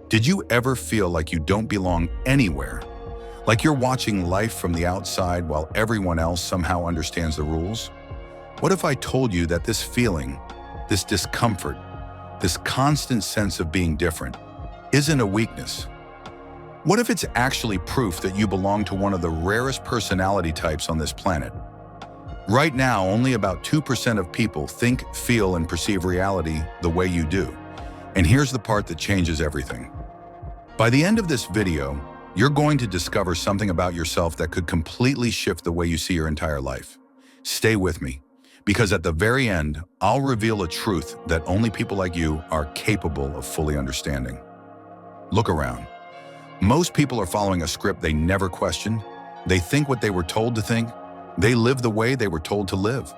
Did you ever feel like you don't belong anywhere? Like you're watching life from the outside while everyone else somehow understands the rules? What if I told you that this feeling, this discomfort, this constant sense of being different, isn't a weakness? What if it's actually proof that you belong to one of the rarest personality types on this planet? Right now, only about 2% of people think, feel, and perceive reality the way you do. And here's the part that changes everything. By the end of this video, you're going to discover something about yourself that could completely shift the way you see your entire life. Stay with me, because at the very end, I'll reveal a truth that only people like you are capable of fully understanding. Look around. Most people are following a script they never questioned. They think what they were told to think. They live the way they were told to live.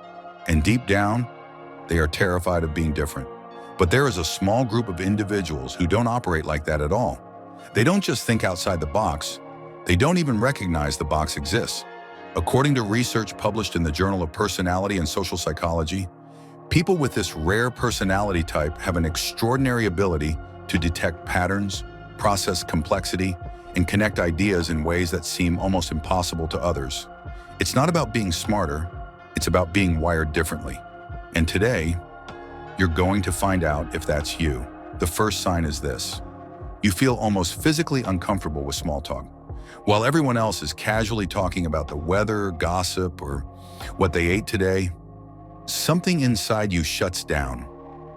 And deep down, they are terrified of being different. But there is a small group of individuals who don't operate like that at all. They don't just think outside the box. They don't even recognize the box exists. According to research published in the Journal of Personality and Social Psychology, people with this rare personality type have an extraordinary ability to detect patterns, process complexity, and connect ideas in ways that seem almost impossible to others. It's not about being smarter, it's about being wired differently. And today, you're going to find out if that's you. The first sign is this. You feel almost physically uncomfortable with small talk. While everyone else is casually talking about the weather, gossip, or what they ate today, something inside you shuts down.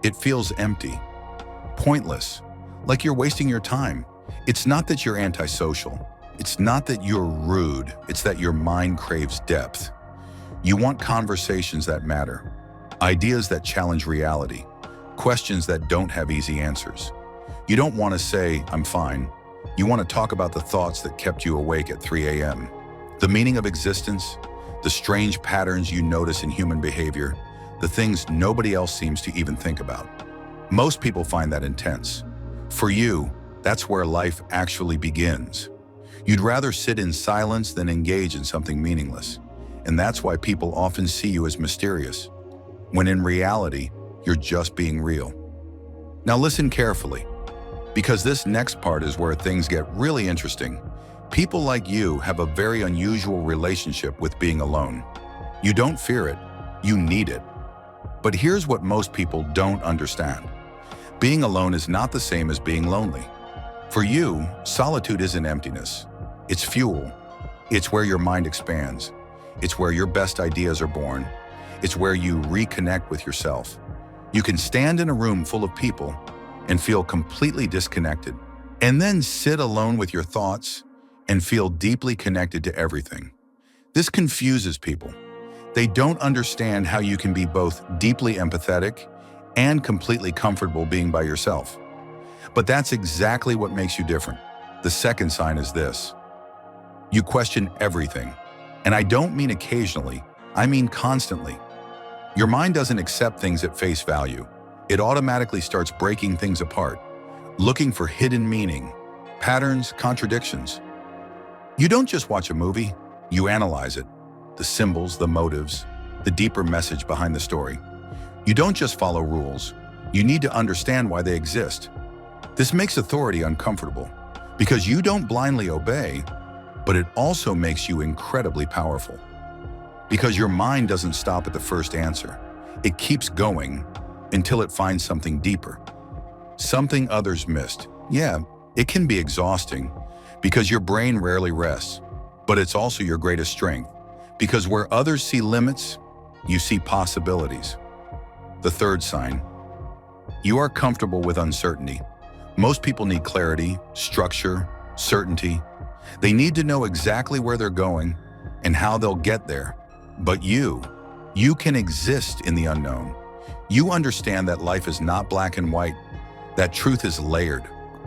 It feels empty, pointless, like you're wasting your time. It's not that you're antisocial. It's not that you're rude. It's that your mind craves depth. You want conversations that matter, ideas that challenge reality, questions that don't have easy answers. You don't want to say, "I'm fine." You want to talk about the thoughts that kept you awake at 3 a.m., the meaning of existence, the strange patterns you notice in human behavior, the things nobody else seems to even think about. Most people find that intense. For you, that's where life actually begins. You'd rather sit in silence than engage in something meaningless. And that's why people often see you as mysterious, when in reality, you're just being real. Now listen carefully, because this next part is where things get really interesting. People like you have a very unusual relationship with being alone. You don't fear it, you need it. But here's what most people don't understand. Being alone is not the same as being lonely. For you, solitude isn't emptiness. It's fuel. It's where your mind expands. It's where your best ideas are born. It's where you reconnect with yourself. You can stand in a room full of people and feel completely disconnected, and then sit alone with your thoughts and feel deeply connected to everything. This confuses people. They don't understand how you can be both deeply empathetic and completely comfortable being by yourself. But that's exactly what makes you different. The second sign is this. You question everything. And I don't mean occasionally, I mean constantly. Your mind doesn't accept things at face value. It automatically starts breaking things apart, looking for hidden meaning, patterns, contradictions. You don't just watch a movie, you analyze it. The symbols, the motives, the deeper message behind the story. You don't just follow rules, you need to understand why they exist. This makes authority uncomfortable, because you don't blindly obey, but it also makes you incredibly powerful. Because your mind doesn't stop at the first answer. It keeps going until it finds something deeper, something others missed. Yeah, it can be exhausting because your brain rarely rests, but it's also your greatest strength, because where others see limits, you see possibilities. The third sign, you are comfortable with uncertainty. Most people need clarity, structure, certainty. They need to know exactly where they're going and how they'll get there. But you can exist in the unknown. You understand that life is not black and white, that truth is layered,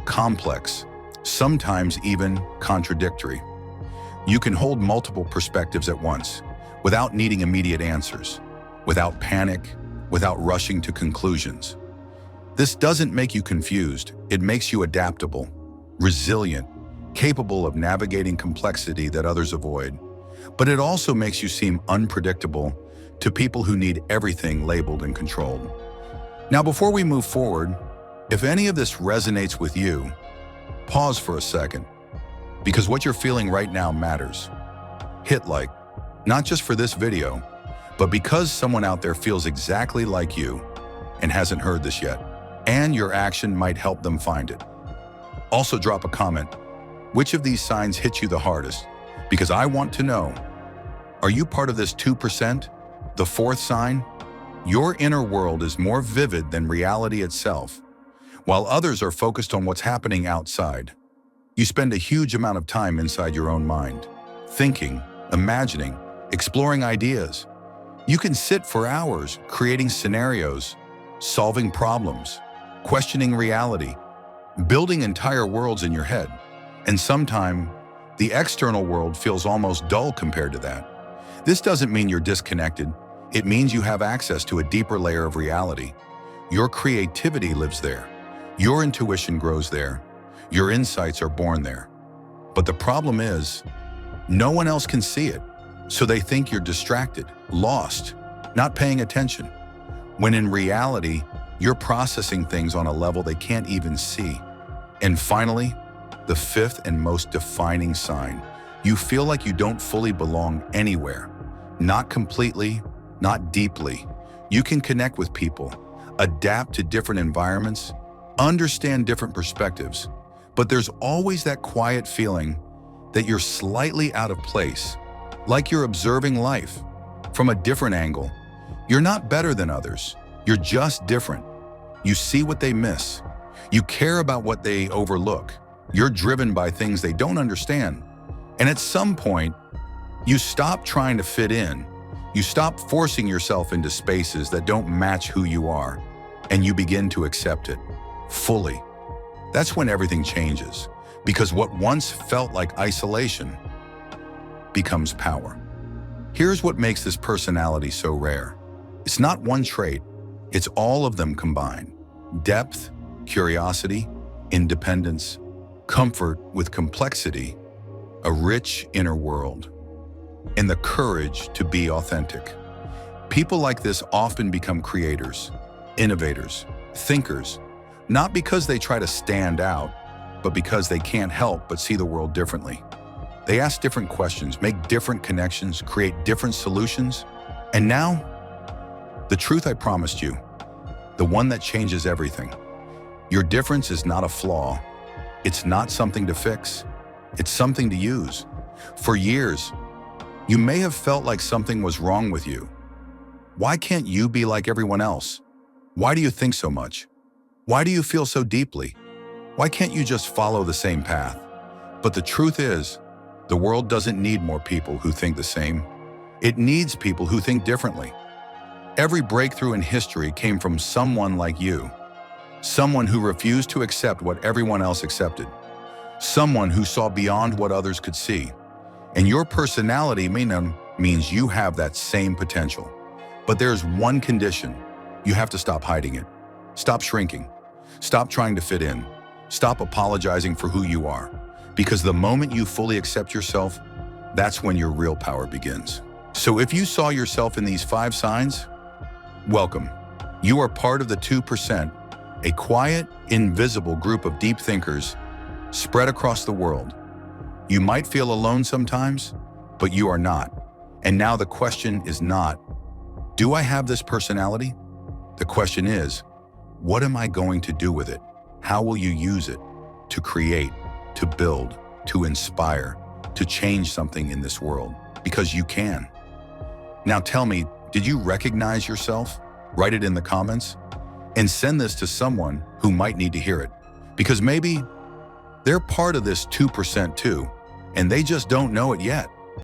complex, sometimes even contradictory. You can hold multiple perspectives at once, without needing immediate answers, without panic, without rushing to conclusions. This doesn't make you confused, it makes you adaptable, resilient, capable of navigating complexity that others avoid. But it also makes you seem unpredictable to people who need everything labeled and controlled. Now, before we move forward, if any of this resonates with you, Pause for a second, because what you're feeling right now matters. Hit like, not just for this video, but because someone out there feels exactly like you and hasn't heard this yet, and your action might help them find it. Also drop a comment. Which of these signs hit you the hardest? Because I want to know, are you part of this 2%? The fourth sign? Your inner world is more vivid than reality itself. While others are focused on what's happening outside, you spend a huge amount of time inside your own mind, thinking, imagining, exploring ideas. You can sit for hours creating scenarios, solving problems, questioning reality, building entire worlds in your head. And sometimes, the external world feels almost dull compared to that. This doesn't mean you're disconnected. It means you have access to a deeper layer of reality. Your creativity lives there. Your intuition grows there. Your insights are born there. But the problem is, no one else can see it. So they think you're distracted, lost, not paying attention. When in reality, you're processing things on a level they can't even see. And finally, the fifth and most defining sign, you feel like you don't fully belong anywhere. Not completely, not deeply. You can connect with people, adapt to different environments, understand different perspectives, but there's always that quiet feeling that you're slightly out of place, like you're observing life from a different angle. You're not better than others. You're just different. You see what they miss. You care about what they overlook. You're driven by things they don't understand. And at some point, you stop trying to fit in. You stop forcing yourself into spaces that don't match who you are, and you begin to accept it fully. That's when everything changes, because what once felt like isolation becomes power. Here's what makes this personality so rare. It's not one trait, it's all of them combined. Depth, curiosity, independence, comfort with complexity, a rich inner world, and the courage to be authentic. People like this often become creators, innovators, thinkers, not because they try to stand out, but because they can't help but see the world differently. They ask different questions, make different connections, create different solutions. And now, the truth I promised you, the one that changes everything. Your difference is not a flaw. It's not something to fix. It's something to use. For years, you may have felt like something was wrong with you. Why can't you be like everyone else? Why do you think so much? Why do you feel so deeply? Why can't you just follow the same path? But the truth is, the world doesn't need more people who think the same. It needs people who think differently. Every breakthrough in history came from someone like you. Someone who refused to accept what everyone else accepted. Someone who saw beyond what others could see. And your personality means you have that same potential. But there's one condition. You have to stop hiding it. Stop shrinking. Stop trying to fit in. Stop apologizing for who you are. Because the moment you fully accept yourself, that's when your real power begins. So if you saw yourself in these 5 signs, welcome. You are part of the 2%, a quiet, invisible group of deep thinkers spread across the world. You might feel alone sometimes, but you are not. And now the question is not, do I have this personality? The question is, what am I going to do with it? How will you use it to create, to build, to inspire, to change something in this world? Because you can. Now tell me, did you recognize yourself? Write it in the comments and send this to someone who might need to hear it. Because maybe they're part of this 2% too, and they just don't know it yet.